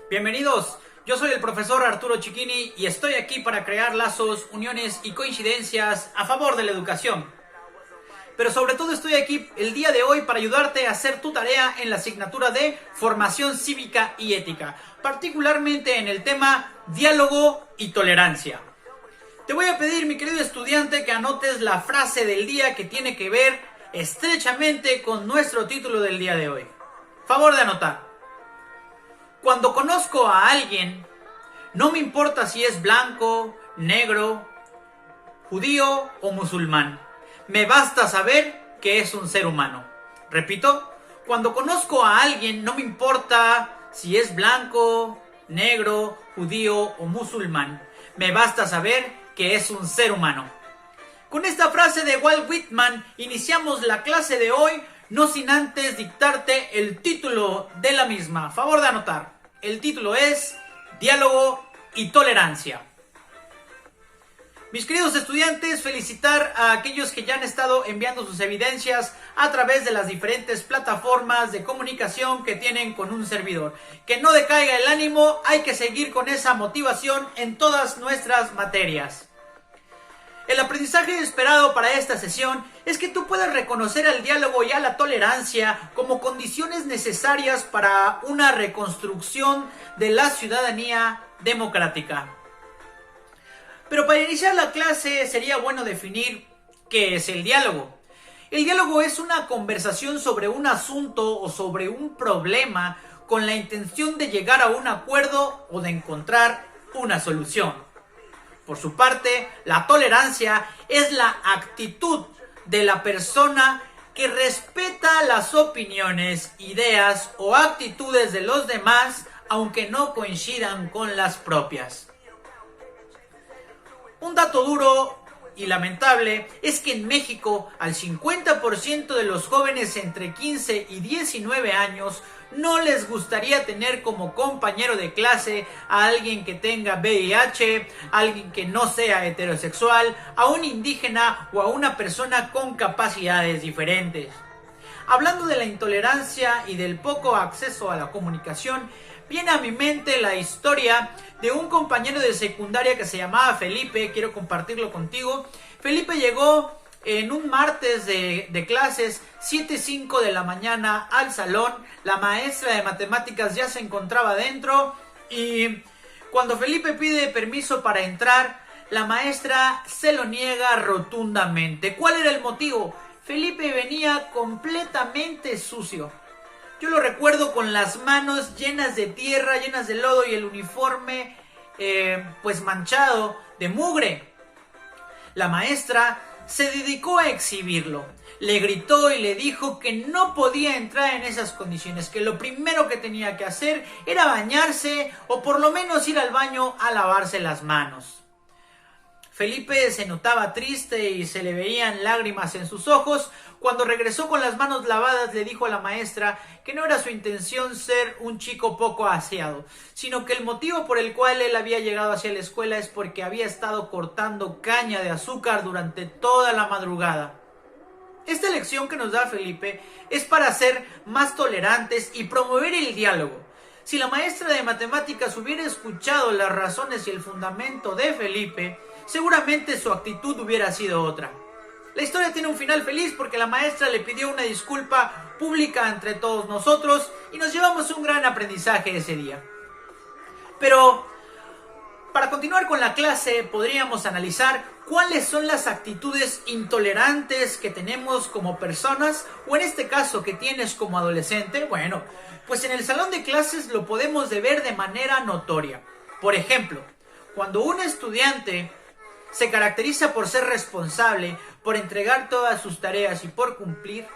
Bienvenidos, yo soy el profesor Arturo Chiquini y estoy aquí para crear lazos, uniones y coincidencias a favor de la educación. Pero sobre todo estoy aquí el día de hoy para ayudarte a hacer tu tarea en la asignatura de Formación Cívica y Ética, particularmente en el tema Diálogo y Tolerancia. Te voy a pedir, mi querido estudiante, que anotes la frase del día que tiene que ver estrechamente con nuestro título del día de hoy. Favor de anotar. Cuando conozco a alguien, no me importa si es blanco, negro, judío o musulmán. Me basta saber que es un ser humano. Repito, cuando conozco a alguien, no me importa si es blanco, negro, judío o musulmán. Me basta saber que es un ser humano. Con esta frase de Walt Whitman iniciamos la clase de hoy, no sin antes dictarte el título de la misma. Favor de anotar. El título es Diálogo y Tolerancia. Mis queridos estudiantes, felicitar a aquellos que ya han estado enviando sus evidencias a través de las diferentes plataformas de comunicación que tienen con un servidor. Que no decaiga el ánimo, hay que seguir con esa motivación en todas nuestras materias. El aprendizaje esperado para esta sesión es que tú puedas reconocer al diálogo y a la tolerancia como condiciones necesarias para una reconstrucción de la ciudadanía democrática. Pero para iniciar la clase sería bueno definir qué es el diálogo. El diálogo es una conversación sobre un asunto o sobre un problema con la intención de llegar a un acuerdo o de encontrar una solución. Por su parte, la tolerancia es la actitud de la persona que respeta las opiniones, ideas o actitudes de los demás, aunque no coincidan con las propias. Un dato duro y lamentable es que en México al 50% de los jóvenes entre 15 y 19 años no les gustaría tener como compañero de clase a alguien que tenga VIH, a alguien que no sea heterosexual, a un indígena o a una persona con capacidades diferentes. Hablando de la intolerancia y del poco acceso a la comunicación, viene a mi mente la historia de un compañero de secundaria que se llamaba Felipe. Quiero compartirlo contigo. Felipe llegó en un martes de clases, 7:05 de la mañana al salón. La maestra de matemáticas ya se encontraba dentro y cuando Felipe pide permiso para entrar, la maestra se lo niega rotundamente. ¿Cuál era el motivo? Felipe venía completamente sucio. Yo lo recuerdo con las manos llenas de tierra, llenas de lodo y el uniforme pues manchado de mugre. La maestra se dedicó a exhibirlo. Le gritó y le dijo que no podía entrar en esas condiciones, que lo primero que tenía que hacer era bañarse o por lo menos ir al baño a lavarse las manos. Felipe se notaba triste y se le veían lágrimas en sus ojos. Cuando regresó con las manos lavadas, le dijo a la maestra que no era su intención ser un chico poco aseado, sino que el motivo por el cual él había llegado hacia la escuela es porque había estado cortando caña de azúcar durante toda la madrugada. Esta lección que nos da Felipe es para ser más tolerantes y promover el diálogo. Si la maestra de matemáticas hubiera escuchado las razones y el fundamento de Felipe, seguramente su actitud hubiera sido otra. La historia tiene un final feliz porque la maestra le pidió una disculpa pública entre todos nosotros y nos llevamos un gran aprendizaje ese día. Pero para continuar con la clase podríamos analizar cuáles son las actitudes intolerantes que tenemos como personas o en este caso que tienes como adolescente. Bueno, pues en el salón de clases lo podemos ver de manera notoria. Por ejemplo, cuando un estudiante se caracteriza por ser responsable, por entregar todas sus tareas y por cumplir,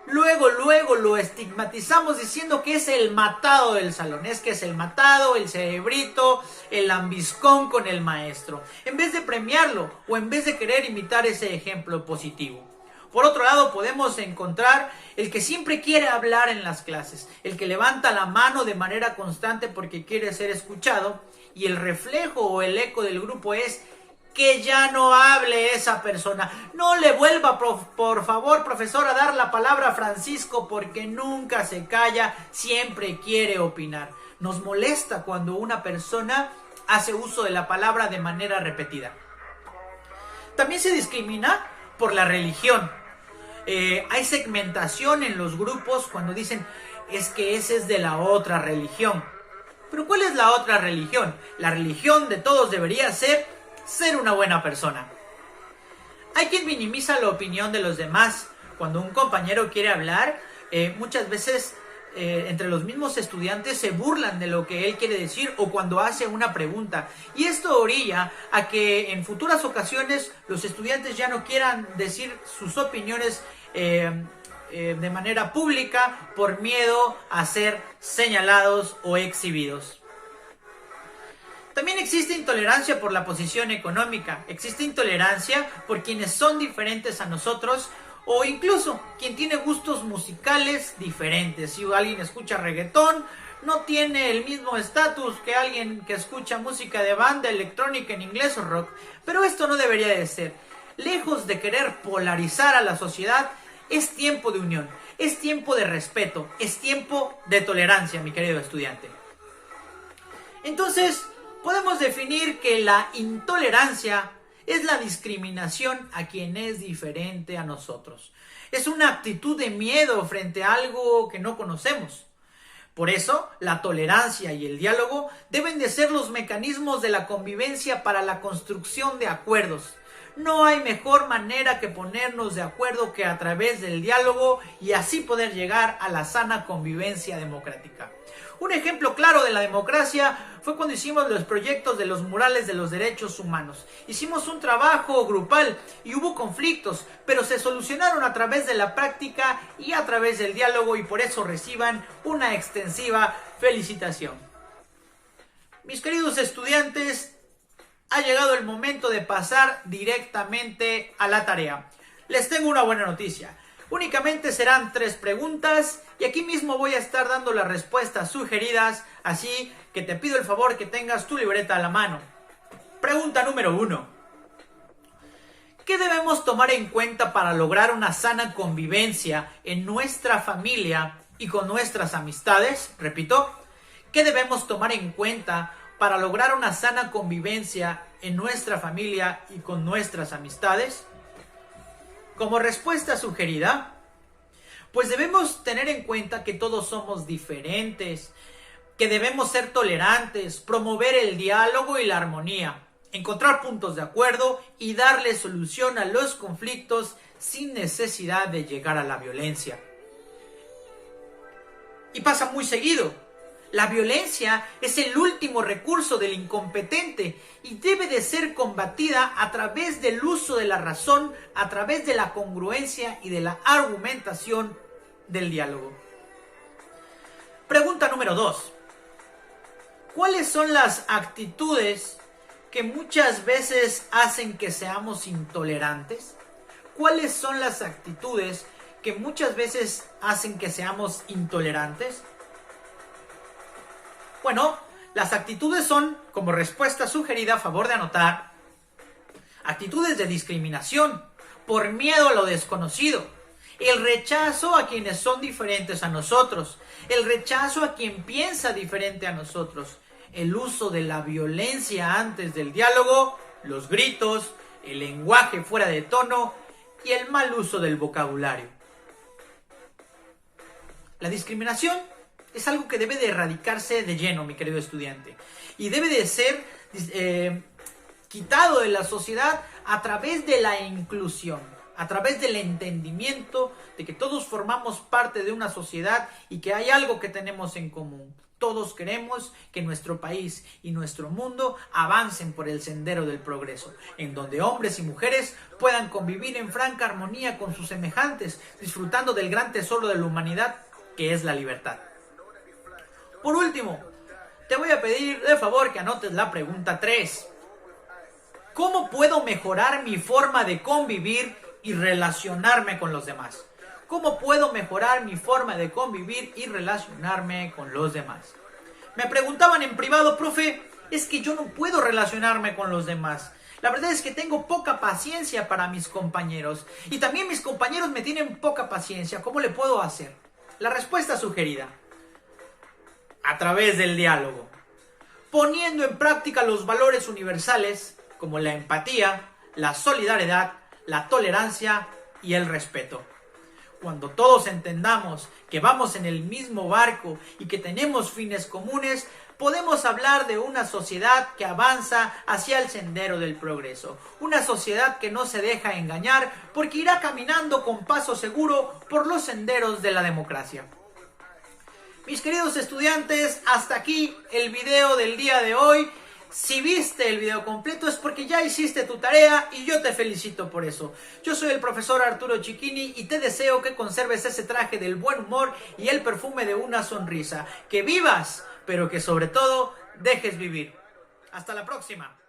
luego lo estigmatizamos diciendo que es el matado del salón, es que es el matado, el cerebrito, el lambiscón con el maestro, en vez de premiarlo o en vez de querer imitar ese ejemplo positivo. Por otro lado, podemos encontrar el que siempre quiere hablar en las clases, el que levanta la mano de manera constante porque quiere ser escuchado, y el reflejo o el eco del grupo es que ya no hable esa persona. No le vuelva, por favor, profesor, a dar la palabra a Francisco porque nunca se calla, siempre quiere opinar. Nos molesta cuando una persona hace uso de la palabra de manera repetida. También se discrimina por la religión. Hay segmentación en los grupos cuando dicen es que ese es de la otra religión. Pero ¿cuál es la otra religión? La religión de todos debería ser una buena persona. Hay quien minimiza la opinión de los demás. Cuando un compañero quiere hablar, muchas veces entre los mismos estudiantes se burlan de lo que él quiere decir o cuando hace una pregunta. Y esto orilla a que en futuras ocasiones los estudiantes ya no quieran decir sus opiniones de manera pública por miedo a ser señalados o exhibidos. También existe intolerancia por la posición económica, existe intolerancia por quienes son diferentes a nosotros o incluso quien tiene gustos musicales diferentes. Si alguien escucha reggaetón, no tiene el mismo estatus que alguien que escucha música de banda, electrónica en inglés o rock, pero esto no debería de ser. Lejos de querer polarizar a la sociedad, es tiempo de unión, es tiempo de respeto, es tiempo de tolerancia, mi querido estudiante. Entonces, podemos definir que la intolerancia es la discriminación a quien es diferente a nosotros. Es una actitud de miedo frente a algo que no conocemos. Por eso, la tolerancia y el diálogo deben de ser los mecanismos de la convivencia para la construcción de acuerdos. No hay mejor manera que ponernos de acuerdo que a través del diálogo y así poder llegar a la sana convivencia democrática. Un ejemplo claro de la democracia fue cuando hicimos los proyectos de los murales de los derechos humanos. Hicimos un trabajo grupal y hubo conflictos, pero se solucionaron a través de la práctica y a través del diálogo y por eso reciban una extensiva felicitación. Mis queridos estudiantes, ha llegado el momento de pasar directamente a la tarea. Les tengo una buena noticia. Únicamente serán 3 preguntas y aquí mismo voy a estar dando las respuestas sugeridas, así que te pido el favor que tengas tu libreta a la mano. Pregunta número 1. ¿Qué debemos tomar en cuenta para lograr una sana convivencia en nuestra familia y con nuestras amistades? Repito, ¿qué debemos tomar en cuenta para lograr una sana convivencia en nuestra familia y con nuestras amistades? Como respuesta sugerida, pues debemos tener en cuenta que todos somos diferentes, que debemos ser tolerantes, promover el diálogo y la armonía, encontrar puntos de acuerdo y darle solución a los conflictos sin necesidad de llegar a la violencia. Y pasa muy seguido. La violencia es el último recurso del incompetente y debe de ser combatida a través del uso de la razón, a través de la congruencia y de la argumentación del diálogo. Pregunta número 2. ¿Cuáles son las actitudes que muchas veces hacen que seamos intolerantes? ¿Cuáles son las actitudes que muchas veces hacen que seamos intolerantes? Bueno, las actitudes son, como respuesta sugerida, a favor de anotar, actitudes de discriminación, por miedo a lo desconocido, el rechazo a quienes son diferentes a nosotros, el rechazo a quien piensa diferente a nosotros, el uso de la violencia antes del diálogo, los gritos, el lenguaje fuera de tono y el mal uso del vocabulario. La discriminación es algo que debe de erradicarse de lleno, mi querido estudiante, y debe de ser quitado de la sociedad a través de la inclusión, a través del entendimiento de que todos formamos parte de una sociedad y que hay algo que tenemos en común. Todos queremos que nuestro país y nuestro mundo avancen por el sendero del progreso, en donde hombres y mujeres puedan convivir en franca armonía con sus semejantes, disfrutando del gran tesoro de la humanidad, que es la libertad. Por último, te voy a pedir de favor que anotes la pregunta 3. ¿Cómo puedo mejorar mi forma de convivir y relacionarme con los demás? ¿Cómo puedo mejorar mi forma de convivir y relacionarme con los demás? Me preguntaban en privado, profe, es que yo no puedo relacionarme con los demás. La verdad es que tengo poca paciencia para mis compañeros. Y también mis compañeros me tienen poca paciencia. ¿Cómo le puedo hacer? La respuesta sugerida. a través del diálogo, poniendo en práctica los valores universales como la empatía, la solidaridad, la tolerancia y el respeto. Cuando todos entendamos que vamos en el mismo barco y que tenemos fines comunes, podemos hablar de una sociedad que avanza hacia el sendero del progreso. Una sociedad que no se deja engañar porque irá caminando con paso seguro por los senderos de la democracia. Mis queridos estudiantes, hasta aquí el video del día de hoy. Si viste el video completo es porque ya hiciste tu tarea y yo te felicito por eso. Yo soy el profesor Arturo Chiquini y te deseo que conserves ese traje del buen humor y el perfume de una sonrisa. Que vivas, pero que sobre todo dejes vivir. Hasta la próxima.